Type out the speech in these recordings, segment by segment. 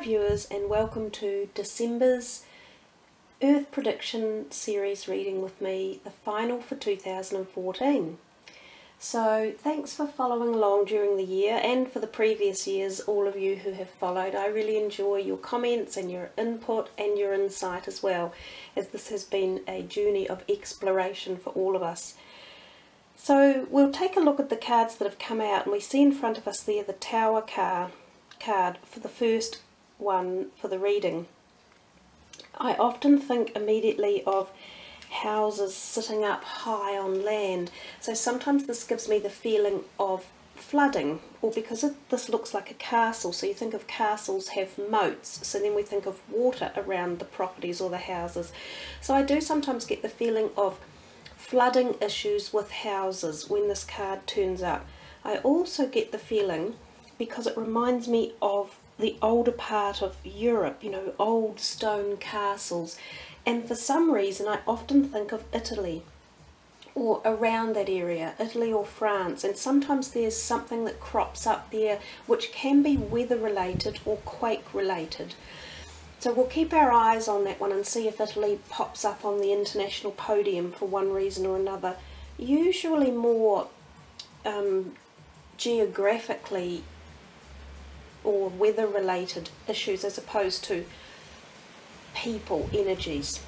viewers, and welcome to December's Earth Prediction Series reading with me, the final for 2014. So thanks for following along during the year and for the previous years, all of you who have followed. I really enjoy your comments and your input and your insight as well, as this has been a journey of exploration for all of us. So we'll take a look at the cards that have come out, and we see in front of us there the Tower card for the first one for the reading. I often think immediately of houses sitting up high on land, so sometimes this gives me the feeling of flooding, or because this looks like a castle, so you think of castles have moats, so then we think of water around the properties or the houses. So I do sometimes get the feeling of flooding issues with houses when this card turns up. I also get the feeling, because it reminds me of the older part of Europe, you know, old stone castles, and for some reason I often think of Italy or around that area, Italy or France, and sometimes there's something that crops up there which can be weather related or quake related. So we'll keep our eyes on that one and see if Italy pops up on the international podium for one reason or another. Usually more geographically or weather related issues as opposed to people energies.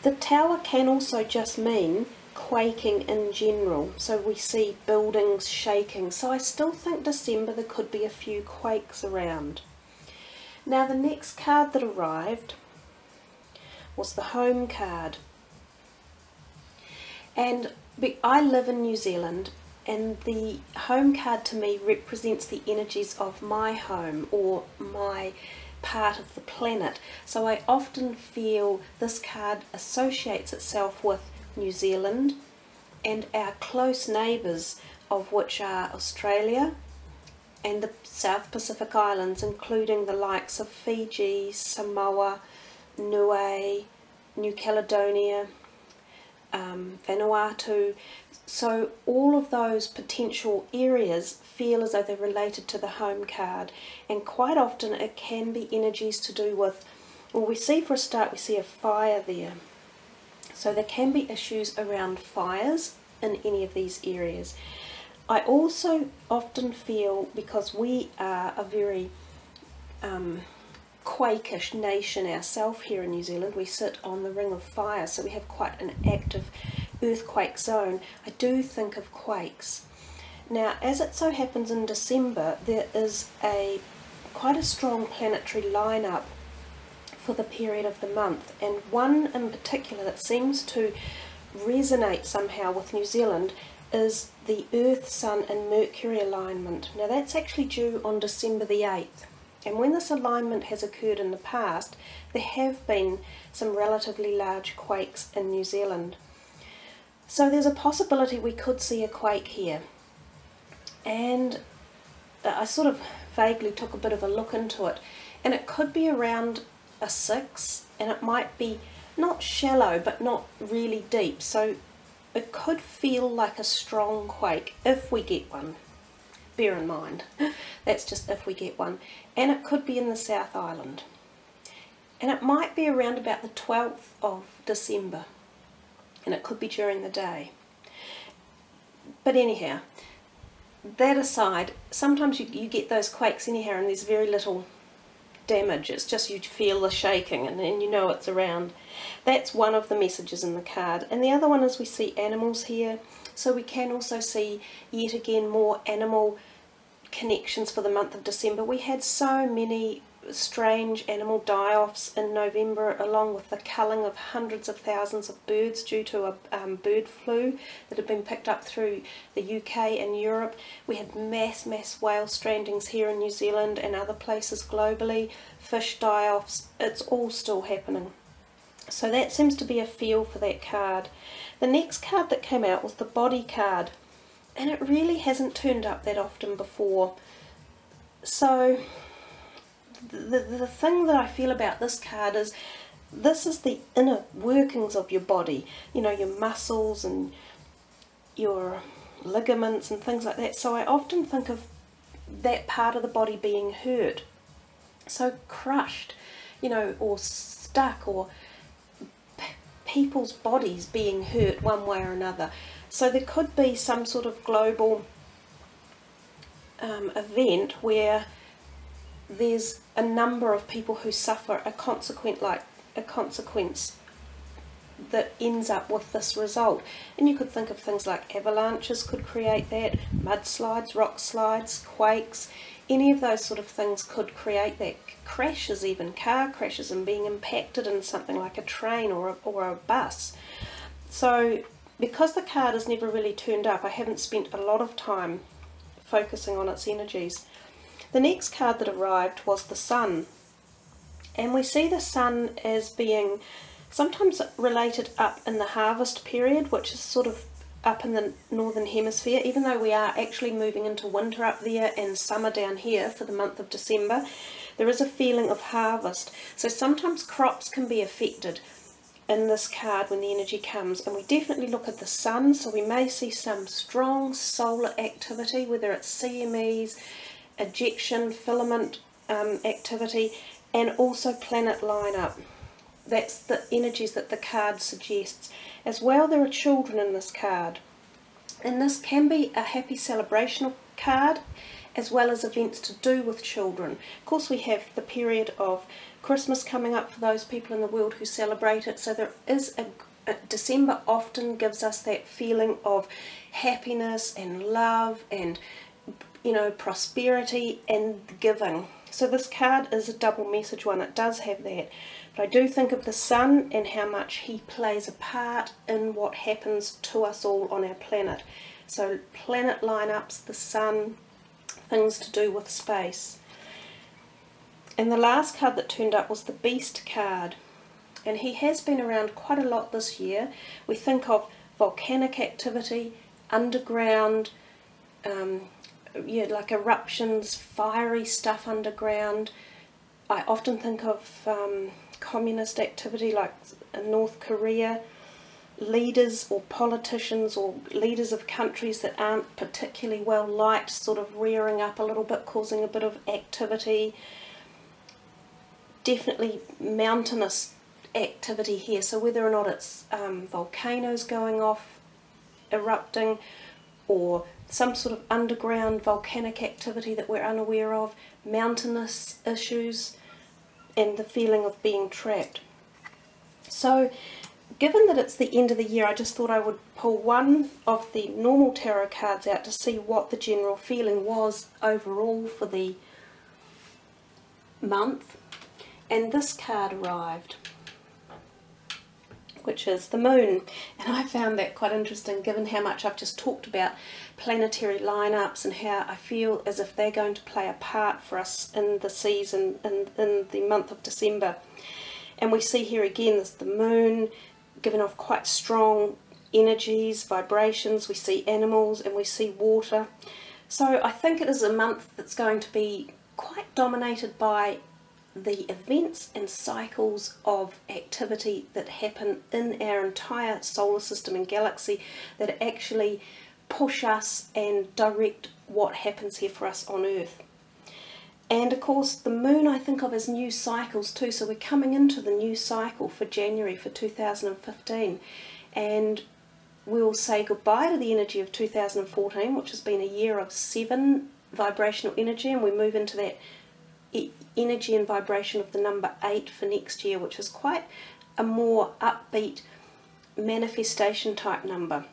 The Tower can also just mean quaking in general, so we see buildings shaking, so I still think December there could be a few quakes around. Now the next card that arrived was the Home card, and I live in New Zealand, and the Home card to me represents the energies of my home or my part of the planet. So I often feel this card associates itself with New Zealand and our close neighbours, of which are Australia and the South Pacific Islands, including the likes of Fiji, Samoa, Niue, New Caledonia, Vanuatu. So all of those potential areas feel as though they're related to the Home card, and quite often it can be energies to do with, well, we see for a start, we see a fire there. So there can be issues around fires in any of these areas. I also often feel, because we are a very quakish nation ourselves here in New Zealand, we sit on the ring of fire, so we have quite an active earthquake zone. I do think of quakes. Now, as it so happens in December, there is quite a strong planetary lineup for the period of the month, and one in particular that seems to resonate somehow with New Zealand is the Earth, Sun and Mercury alignment. Now that's actually due on December the 8th. And when this alignment has occurred in the past, there have been some relatively large quakes in New Zealand. So there's a possibility we could see a quake here. And I sort of vaguely took a bit of a look into it, and it could be around a 6, and it might be not shallow but not really deep. So it could feel like a strong quake if we get one. Bear in mind, that's just if we get one. And it could be in the South Island. And it might be around about the 12th of December. And it could be during the day. But anyhow, that aside, sometimes you get those quakes anyhow and there's very little damage. It's just you feel the shaking and you know it's around. That's one of the messages in the card. And the other one is we see animals here. So we can also see yet again more animal connections for the month of December. We had so many strange animal die-offs in November, along with the culling of hundreds of thousands of birds due to a bird flu that had been picked up through the UK and Europe. We had mass whale strandings here in New Zealand and other places globally, fish die-offs. It's all still happening. So that seems to be a feel for that card. The next card that came out was the Body card, and it really hasn't turned up that often before. So the thing that I feel about this card is this is the inner workings of your body, you know, your muscles and your ligaments and things like that. So I often think of that part of the body being hurt. So crushed, you know, or stuck, or people's bodies being hurt one way or another. So there could be some sort of global event where there's a number of people who suffer a consequence that ends up with this result. And you could think of things like avalanches could create that, mudslides, rock slides, quakes, any of those sort of things could create that. Crashes, even car crashes, and being impacted in something like a train or a bus. So because the card has never really turned up, I haven't spent a lot of time focusing on its energies. The next card that arrived was the Sun, and we see the Sun as being sometimes related up in the harvest period, which is sort of up in the northern hemisphere, even though we are actually moving into winter up there and summer down here for the month of December. There is a feeling of harvest, so sometimes crops can be affected in this card when the energy comes. And we definitely look at the Sun, so we may see some strong solar activity, whether it's CMEs, ejection, filament activity, and also planet lineup. That's the energies that the card suggests. As well, there are children in this card, and this can be a happy celebrational card as well as events to do with children. Of course, we have the period of Christmas coming up for those people in the world who celebrate it, so there is December often gives us that feeling of happiness and love and, you know, prosperity and giving. So this card is a double message one. It does have that. But I do think of the Sun and how much he plays a part in what happens to us all on our planet. So planet lineups, the Sun, things to do with space. And the last card that turned up was the Beast card. And he has been around quite a lot this year. We think of volcanic activity, underground, like eruptions, fiery stuff underground. I often think of communist activity like in North Korea, leaders or politicians or leaders of countries that aren't particularly well liked sort of rearing up a little bit, causing a bit of activity. Definitely mountainous activity here, so whether or not it's volcanoes going off, erupting, or some sort of underground volcanic activity that we're unaware of, mountainous issues, and the feeling of being trapped. So given that it's the end of the year, I just thought I would pull one of the normal tarot cards out to see what the general feeling was overall for the month. And this card arrived, which is the Moon, and I found that quite interesting given how much I've just talked about planetary lineups and how I feel as if they're going to play a part for us in the season, in the month of December. And we see here again there's the Moon giving off quite strong energies, vibrations. We see animals and we see water. So I think it is a month that's going to be quite dominated by the events and cycles of activity that happen in our entire solar system and galaxy that actually push us and direct what happens here for us on Earth. And of course the Moon I think of as new cycles too, so we're coming into the new cycle for January for 2015, and we'll say goodbye to the energy of 2014, which has been a year of 7 vibrational energy, and we move into that energy and vibration of the number 8 for next year, which is quite a more upbeat manifestation type number.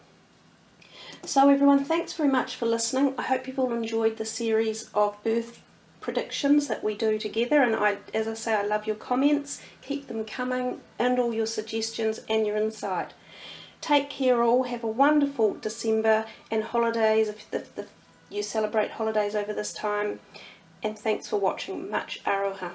So everyone, thanks very much for listening. I hope you've all enjoyed the series of Earth predictions that we do together, and as I say, I love your comments. Keep them coming, and all your suggestions and your insight. Take care all, have a wonderful December and holidays if you celebrate holidays over this time. And thanks for watching. Much aroha.